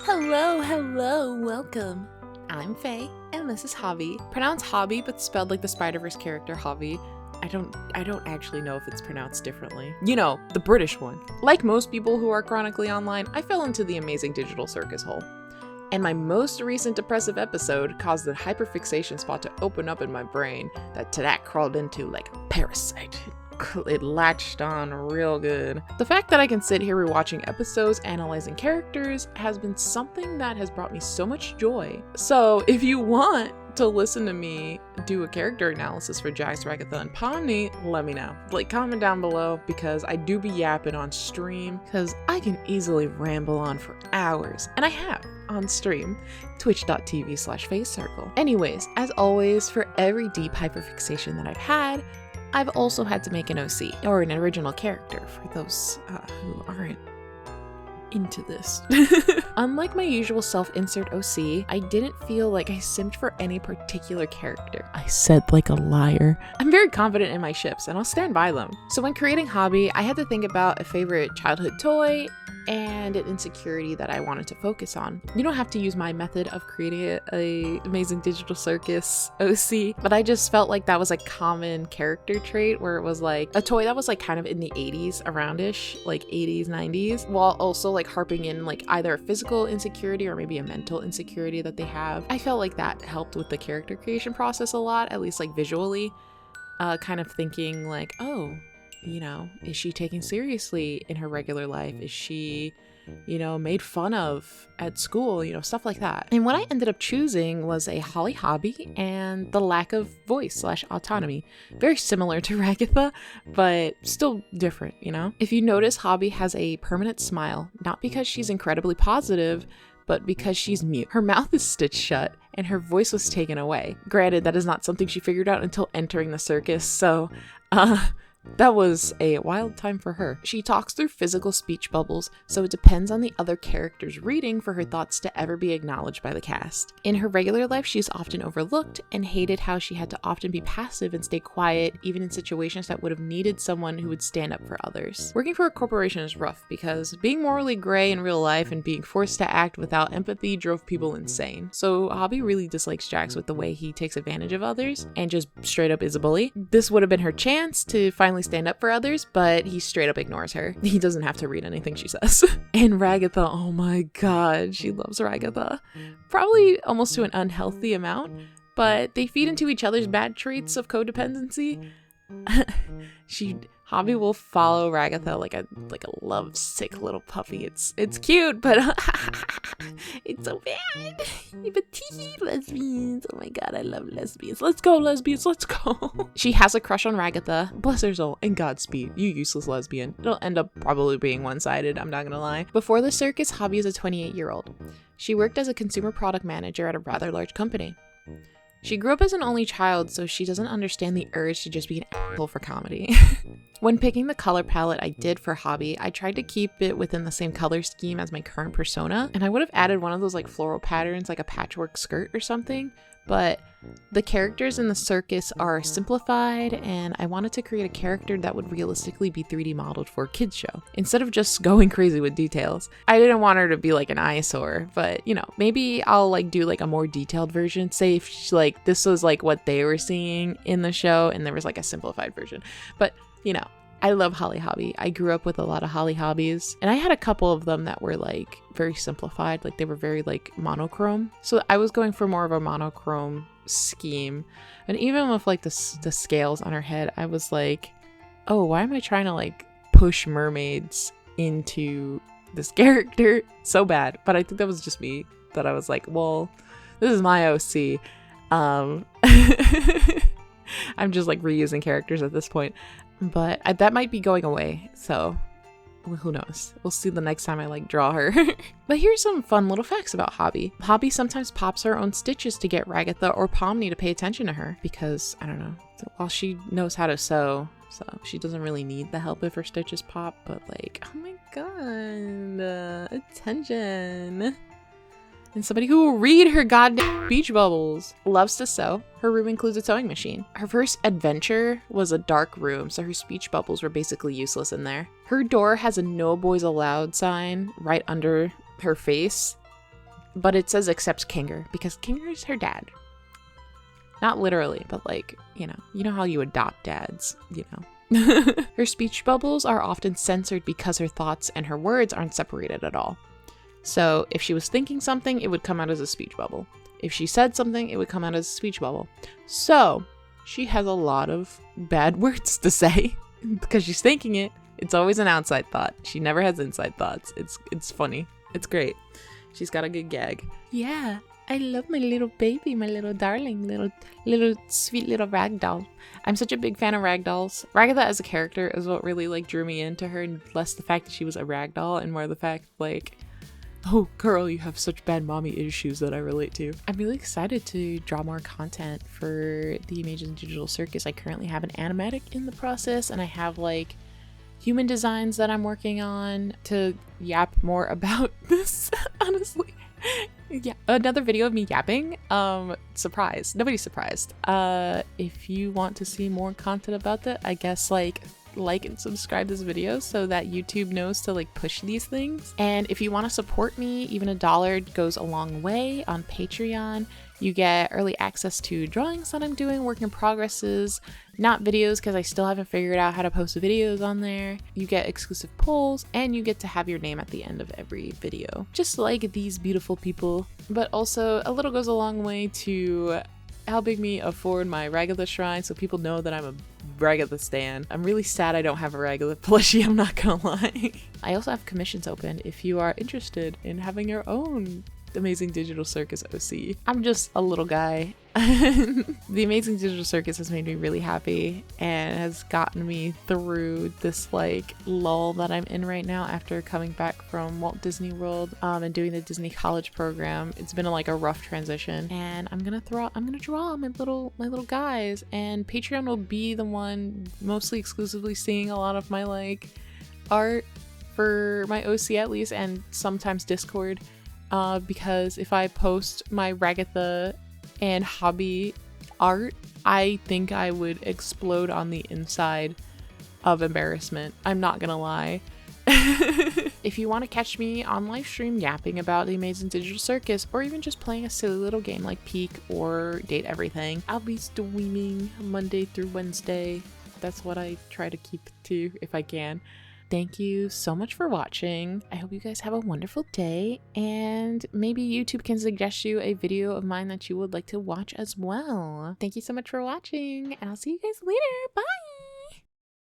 Hello, welcome. I'm Faye, and this is Hobbie. Pronounced Hobbie, but spelled like the Spider-Verse character Hobbie. I don't actually know if it's pronounced differently. You know, the British one. Like most people who are chronically online, I fell into the amazing digital circus hole. And my most recent depressive episode caused the hyperfixation spot to open up in my brain that TADC crawled into like a parasite. It latched on real good. The fact that I can sit here rewatching episodes, analyzing characters, has been something that has brought me so much joy. So if you want to listen to me do a character analysis for Jax, Ragatha, and Pomni, let me know. Like, comment down below, because I do be yapping on stream, because I can easily ramble on for hours, and I have on stream, twitch.tv/facecircle. Anyways, as always, for every deep hyperfixation that I've had, I've also had to make an OC, or an original character, for those who aren't into this. Unlike my usual self-insert OC, I didn't feel like I simped for any particular character. I said like a liar. I'm very confident in my ships, and I'll stand by them. So when creating Hobbie, I had to think about a favorite childhood toy, and an insecurity that I wanted to focus on. You don't have to use my method of creating a amazing digital circus OC, but I just felt like that was a common character trait where it was like a toy that was like kind of in the 80s aroundish, like 80s, 90s, while also like harping in like either a physical insecurity or maybe a mental insecurity that they have. I felt like that helped with the character creation process a lot, at least like visually, kind of thinking like, oh, you know, is she taken seriously in her regular life? Is she, you know, made fun of at school? You know, stuff like that. And what I ended up choosing was a Holly Hobbie and the lack of voice/autonomy. Very similar to Ragatha, but still different, you know? If you notice, Hobbie has a permanent smile, not because she's incredibly positive, but because she's mute. Her mouth is stitched shut, and her voice was taken away. Granted, that is not something she figured out until entering the circus, so, that was a wild time for her. She talks through physical speech bubbles, so it depends on the other character's reading for her thoughts to ever be acknowledged by the cast. In her regular life, she's often overlooked and hated how she had to often be passive and stay quiet, even in situations that would have needed someone who would stand up for others. Working for a corporation is rough because being morally gray in real life and being forced to act without empathy drove people insane. So Hobbie really dislikes Jax with the way he takes advantage of others and just straight up is a bully. This would have been her chance to finally stand up for others, but he straight up ignores her. He doesn't have to read anything she says. And Ragatha, oh my god, she loves Ragatha. Probably almost to an unhealthy amount, but they feed into each other's bad traits of codependency. Hobbie will follow Ragatha like a lovesick little puppy. It's cute, but it's so bad. But lesbians. Oh my god, I love lesbians. Let's go, lesbians, let's go. She has a crush on Ragatha. Bless her soul, and Godspeed, you useless lesbian. It'll end up probably being one-sided, I'm not gonna lie. Before the circus, Hobbie is a 28-year-old. She worked as a consumer product manager at a rather large company. She grew up as an only child, so she doesn't understand the urge to just be an asshole for comedy. When picking the color palette I did for Hobbie, I tried to keep it within the same color scheme as my current persona, and I would have added one of those like floral patterns, like a patchwork skirt or something, but the characters in the circus are simplified, and I wanted to create a character that would realistically be 3D modeled for a kids show, instead of just going crazy with details. I didn't want her to be like an eyesore, but you know, maybe I'll like do like a more detailed version. Say if she, like this was like what they were seeing in the show and there was like a simplified version. But you know, I love Holly Hobbie. I grew up with a lot of Holly Hobbies, and I had a couple of them that were like very simplified, like they were very like monochrome. So I was going for more of a monochrome scheme, and even with like the scales on her head, I was like, oh, why am I trying to like push mermaids into this character so bad? But I think that was just me, that I was like, well, this is my OC. I'm just like reusing characters at this point, but that might be going away, so who knows? We'll see the next time I like draw her. But here's some fun little facts about Hobbie. Hobbie sometimes pops her own stitches to get Ragatha or Pomni to pay attention to her, because I don't know, while she knows how to sew, so she doesn't really need the help if her stitches pop, but like, oh my god, attention. And somebody who will read her goddamn speech bubbles. Loves to sew. Her room includes a sewing machine. Her first adventure was a dark room, so her speech bubbles were basically useless in there. Her door has a no boys allowed sign right under her face. But it says accepts Kinger because Kinger is her dad. Not literally, but like, you know how you adopt dads, you know. Her speech bubbles are often censored because her thoughts and her words aren't separated at all. So if she was thinking something, it would come out as a speech bubble. If she said something, it would come out as a speech bubble. So she has a lot of bad words to say because she's thinking it. It's always an outside thought. She never has inside thoughts. It's funny. It's great. She's got a good gag. Yeah, I love my little baby, my little darling, little sweet little ragdoll. I'm such a big fan of ragdolls. Ragatha as a character is what really like drew me into her, and less the fact that she was a ragdoll and more the fact like, oh girl, you have such bad mommy issues that I relate to. I'm really excited to draw more content for the Amazing Digital Circus. I currently have an animatic in the process, and I have like human designs that I'm working on to yap more about this, honestly. Yeah, another video of me yapping. Surprise. Nobody's surprised. If you want to see more content about that, I guess like and subscribe this video so that YouTube knows to like push these things. And if you want to support me, even $1 goes a long way on Patreon. You get early access to drawings that I'm doing, work in progresses, not videos because I still haven't figured out how to post videos on there. You get exclusive polls, and you get to have your name at the end of every video, just like these beautiful people. But also a little goes a long way to helping me afford my Ragatha shrine so people know that I'm a Ragatha stan. I'm really sad I don't have a Ragatha plushie, I'm not gonna lie. I also have commissions open if you are interested in having your own Amazing Digital Circus OC. I'm just a little guy. The Amazing Digital Circus has made me really happy and has gotten me through this like lull that I'm in right now after coming back from Walt Disney World and doing the Disney College program. It's been like a rough transition, and I'm gonna draw my little guys, and Patreon will be the one mostly exclusively seeing a lot of my like art for my OC at least, and sometimes Discord. Because if I post my Ragatha and Hobbie art, I think I would explode on the inside of embarrassment. I'm not gonna lie. If you want to catch me on live stream yapping about the Amazing Digital Circus, or even just playing a silly little game like Peek or Date Everything, I'll be streaming Monday through Wednesday. That's what I try to keep to if I can. Thank you so much for watching. I hope you guys have a wonderful day, and maybe YouTube can suggest you a video of mine that you would like to watch as well. Thank you so much for watching, and I'll see you guys later. Bye!